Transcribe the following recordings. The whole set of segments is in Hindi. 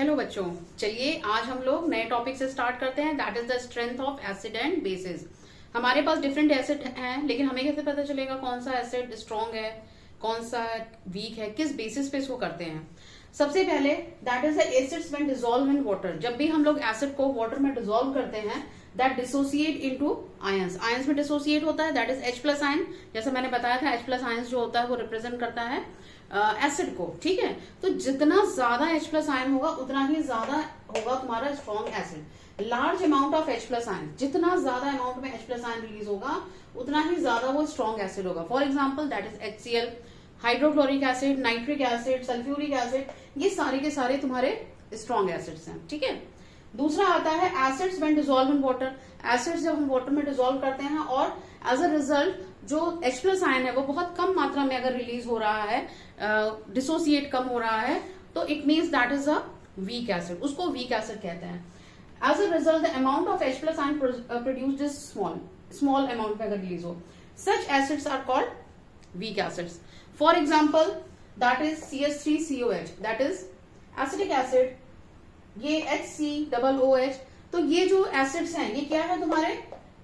हेलो बच्चों, चलिए आज हम लोग नए टॉपिक से स्टार्ट करते हैं। That is the strength of acid and bases. हमारे पास डिफरेंट एसिड हैं, लेकिन हमें कैसे पता चलेगा कौन सा एसिड स्ट्रॉन्ग है, कौन सा वीक है, किस बेसिस पे इसको करते हैं। सबसे पहले that is the acids when dissolve in water. जब भी हम लोग एसिड को वाटर में डिसॉल्व करते हैं that dissociate into ions. Ions में डिसोसिएट होता है, that is H plus ion. जैसे मैंने बताया था H प्लस आयंस जो होता है वो रिप्रेजेंट करता है एसिड को। ठीक है, तो जितना ज्यादा H प्लस आयन होगा उतना ही ज्यादा होगा तुम्हारा strong acid. Large amount of H plus ion, जितना ज्यादा अमाउंट में H प्लस आयन रिलीज होगा उतना ही ज्यादा वो स्ट्रॉन्ग एसिड होगा। For example that is HCl, hydrochloric acid, nitric acid, sulphuric acid, ये सारे के सारे तुम्हारे स्ट्रॉन्ग एसिड्स हैं। ठीक है, दूसरा आता है acids when dissolve in water. Acids जब हम वाटर में डिसॉल्व करते हैं और एज अ रिजल्ट जो H प्लस आयन है वो बहुत कम मात्रा में अगर रिलीज हो रहा है, डिसोसिएट कम हो रहा है, तो it means that is a weak acid, उसको वीक एसिड कहते हैं। As a result the amount of H plus ion produced is small amount में अगर रिलीज हो, such acids are called weak acids. For example that is CH3COH, that is acetic acid, ये HCOOH। तो ये जो एसिड्स हैं ये क्या है तुम्हारे,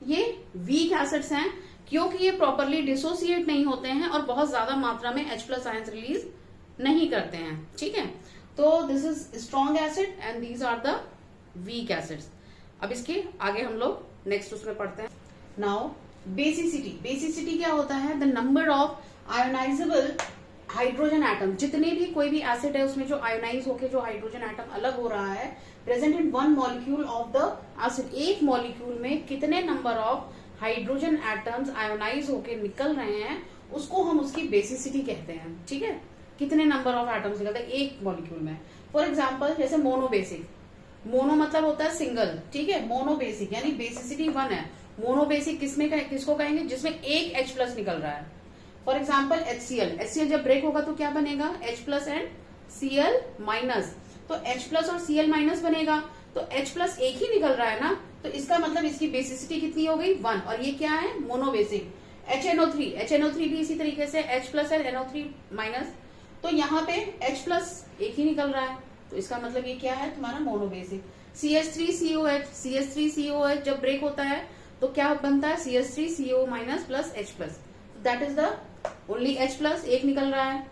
ये वीक एसिड्स हैं क्योंकि ये प्रॉपरली डिसोसिएट नहीं होते हैं और बहुत ज्यादा मात्रा में H प्लस आयंस रिलीज नहीं करते हैं। ठीक है, तो this is strong acid and these are the weak acids. अब इसके आगे हम लोग नेक्स्ट उसमें पढ़ते हैं। Now basicity. बेसिसिटी क्या होता है, the number of ionisable hydrogen atom. जितने भी कोई भी एसिड है उसमें जो आयोनाइज होकर जो हाइड्रोजन एटम अलग हो रहा है present in one molecule of the acid. एक मॉलिक्यूल में कितने number of hydrogen atoms ionize होकर निकल रहे हैं उसको हम उसकी बेसिसिटी कहते हैं। ठीक है, कितने नंबर ऑफ एटम्स निकलते हैं एक मॉलिक्यूल में। फॉर एग्जाम्पल जैसे मोनोबेसिक, मोनो मतलब होता है सिंगल। ठीक है, मोनोबेसिक यानी बेसिसिटी 1 है। मोनोबेसिक किसको कहेंगे, जिसमें एक H प्लस निकल रहा है। फॉर एग्जाम्पल HCl जब ब्रेक होगा तो क्या बनेगा, H plus and Cl minus. तो H प्लस और Cl माइनस बनेगा, तो H प्लस एक ही निकल रहा है ना, तो इसका मतलब इसकी बेसिसिटी कितनी हो गई 1। और ये क्या है, मोनोबेसिक। HNO3 भी इसी तरीके से H plus and NO3 minus. तो यहाँ पे H प्लस एक ही निकल रहा है, तो इसका मतलब ये क्या है तुम्हारा मोनोबेसिक। CH3COH जब ब्रेक होता है तो क्या बनता है, CH3CO minus plus H plus, that is the only H plus एक निकल रहा है।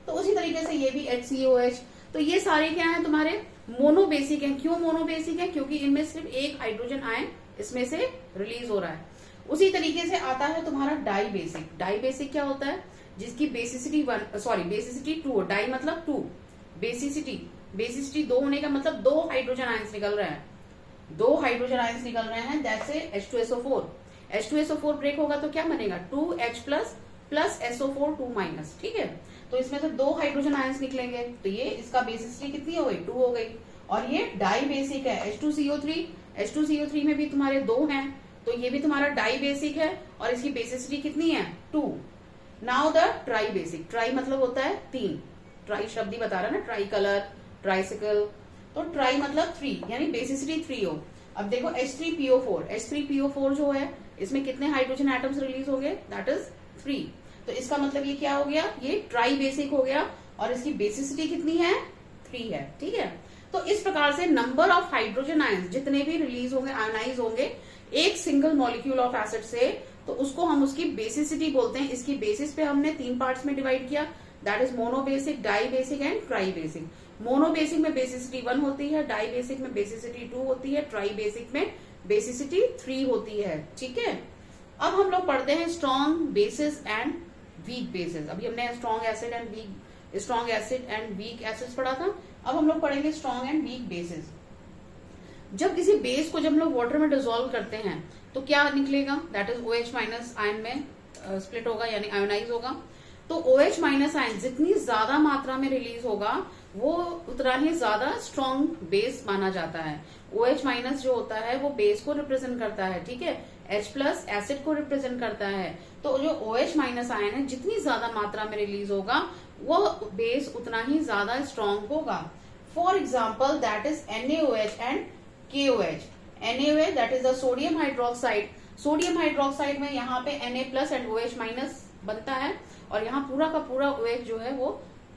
तो उसी तरीके से ये भी HCOH। तो ये सारे क्या है तुम्हारे मोनोबेसिक हैं। क्यों मोनोबेसिक है, क्योंकि इनमें सिर्फ एक हाइड्रोजन आयन इसमें से रिलीज हो रहा है। उसी तरीके से आता है तुम्हारा डाइबेसिक। डाइबेसिक क्या होता है, जिसकी बेसिसिटी 2 हो। डाई मतलब 2, बेसिसिटी 2 होने का मतलब 2 हाइड्रोजन आयंस निकल रहे हैं, 2 हाइड्रोजन आयंस निकल रहे हैं। जैसे H2SO4, H2SO4 ब्रेक होगा तो क्या बनेगा, 2H plus plus SO4 2 minus. ठीक है, तो इसमें से 2 हाइड्रोजन आयंस निकलेंगे, तो ये इसका बेसिसिटी कितनी हो गई, 2 हो गई। और ये डाई बेसिक है, H2CO3 में भी तुम्हारे 2 हैं, तो ये भी तुम्हारा डाई बेसिक है और इसकी बेसिसिटी कितनी है, 2। Now the try basic. Try मतलब होता है 3, ट्राई शब्द ही बता रहा है ना, ट्राई कलर, ट्राइसिकल। तो ट्राई मतलब 3 यानी बेसिसिटी 3 हो। अब देखो H3PO4 जो है इसमें कितने हाइड्रोजन एटम्स रिलीज हो गए, दैट इज 3। तो इसका मतलब ये क्या हो गया, ये ट्राई बेसिक हो गया और इसकी बेसिसिटी कितनी है, 3 है। ठीक है, तो इस प्रकार से नंबर ऑफ हाइड्रोजन आयंस जितने भी रिलीज होंगे, आयोनाइज होंगे एक सिंगल मॉलिक्यूल ऑफ एसिड से, तो उसको हम उसकी बेसिसिटी बोलते हैं। इसकी बेसिस पे हमने 3 पार्ट्स में डिवाइड किया, that is monobasic, dibasic and tribasic. Monobasic में बेसिसिटी 1 होती है, डाई बेसिक में बेसिसिटी 2 होती है, ट्राई बेसिक में बेसिसिटी 3 होती है। ठीक है, अब हम लोग पढ़ते हैं strong bases and weak bases. अभी हमने strong acid and weak acids पढ़ा था, अब हम लोग पढ़ेंगे स्ट्रॉन्ग एंड वीक बेसिस। जब किसी बेस को जब हम लोग वाटर में डिसॉल्व करते हैं तो क्या निकलेगा, that is OH minus ion में स्प्लिट होगा यानी आयोनाइज होगा। तो OH माइनस आयन जितनी ज्यादा मात्रा में रिलीज होगा वो उतना ही ज्यादा स्ट्रॉन्ग बेस माना जाता है। OH माइनस जो होता है वो बेस को रिप्रेजेंट करता है, ठीक है, H प्लस एसिड को रिप्रेजेंट करता है। तो जो OH माइनस आयन है जितनी ज्यादा मात्रा में रिलीज होगा वो बेस उतना ही ज्यादा स्ट्रॉन्ग होगा। For example that is NaOH and KOH। NaOH that is the sodium hydroxide. Sodium hydroxide में यहाँ पे Na plus and OH minus बनता है और यहाँ पूरा का पूरा OH जो है वो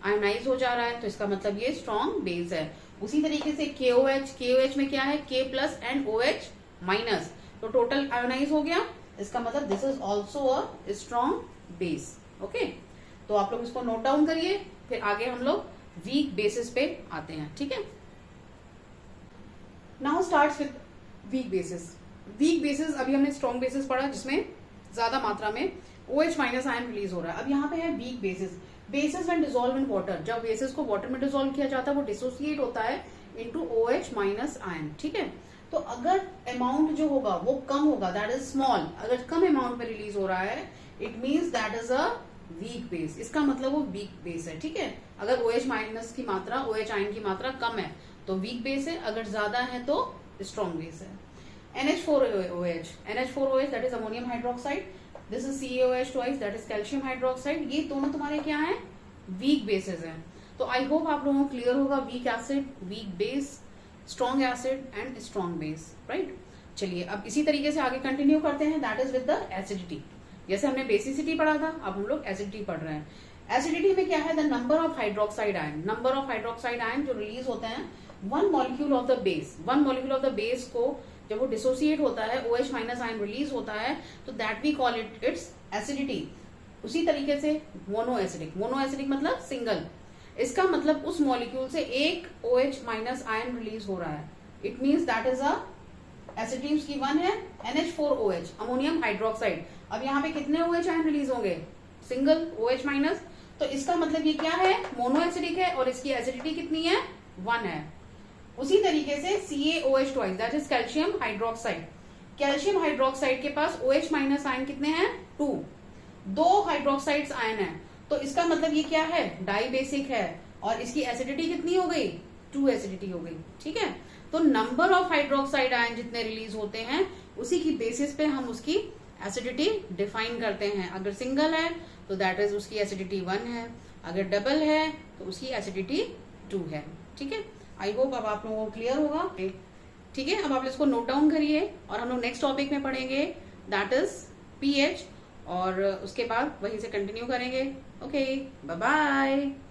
आयोनाइज हो जा रहा है, तो इसका मतलब ये स्ट्रॉन्ग बेस है। उसी तरीके से KOH, KOH में क्या है, K plus and OH minus, तो टोटल आयोनाइज हो गया, इसका मतलब this is also a strong base. Okay, तो आप लोग इसको नोट डाउन करिए, फिर आगे हम लोग वीक बेसिस पे आते हैं। ठीक है, now starts with weak bases. Weak bases, अभी हमने स्ट्रॉन्ग बेसिस पढ़ा जिसमें ज्यादा मात्रा में OH माइनस आयन रिलीज हो रहा है। अब यहाँ पे है weak bases. Bases when dissolve in water, जब बेसिस को वाटर में डिसॉल्व किया जाता है वो डिसोसिएट होता है इनटू OH माइनस आयन। ठीक है, तो अगर अमाउंट जो होगा वो कम होगा, दैट इज स्मॉल, अगर कम अमाउंट में रिलीज हो रहा है, it means that is a weak base, इसका मतलब वो वीक बेस है। ठीक है, अगर OH माइनस की मात्रा, OH आयन की मात्रा कम है तो वीक बेस है, अगर ज्यादा है तो स्ट्रॉन्ग बेस है। NH4OH that is ammonium hydroxide, this is CaOH twice that is calcium hydroxide, ये दोनों तुम्हारे क्या है, वीक बेसेस हैं। तो आई होप आप लोगों को क्लियर होगा weak acid, weak base, strong acid and strong base, right. चलिए अब इसी तरीके से आगे कंटिन्यू करते हैं, that is with the acidity. जैसे हमने बेसिसिटी पढ़ा था, अब हम लोग एसिडिटी पढ़ रहे हैं। एसिडिटी में क्या है, the number of hydroxide ion, number of hydroxide ion जो रिलीज होते हैं one molecule of the base, one molecule of the base को जब वो डिसोसिएट होता है, OH माइनस आयन रिलीज होता है, तो that we call it its acidity. उसी तरीके से मोनो एसिडिक, मोनो एसिडिक मतलब सिंगल, इसका मतलब उस मॉलिक्यूल से एक OH माइनस आयन रिलीज हो रहा है, it means that is a acidity. उसकी वन है NH4OH अमोनियम हाइड्रोक्साइड। अब यहाँ पे कितने OH आयन रिलीज होंगे, सिंगल OH माइनस, तो इसका मतलब ये क्या है, मोनो एसिडिक है और इसकी एसिडिटी कितनी है, 1 है। उसी तरीके से CaOH twice that is calcium hydroxide, calcium hydroxide के पास OH माइनस आयन कितने हैं, 2, 2 हाइड्रोक्साइड्स आयन है, तो इसका मतलब ये क्या है, डाई बेसिक है, और इसकी एसिडिटी कितनी हो गई, 2 एसिडिटी हो गई। ठीक है, तो नंबर ऑफ हाइड्रोक्साइड आयन जितने रिलीज होते हैं उसी की बेसिस पे हम उसकी एसिडिटी डिफाइन करते हैं। अगर सिंगल है तो दैट इज उसकी एसिडिटी 1 है, अगर डबल है तो उसकी एसिडिटी 2 है। ठीक है, आई होप अब आप लोगों को क्लियर होगा। ठीक है, अब आप इसको नोट डाउन करिए और हम लोग नेक्स्ट टॉपिक में पढ़ेंगे दैट इज pH, और उसके बाद वहीं से कंटिन्यू करेंगे। Okay, bye bye.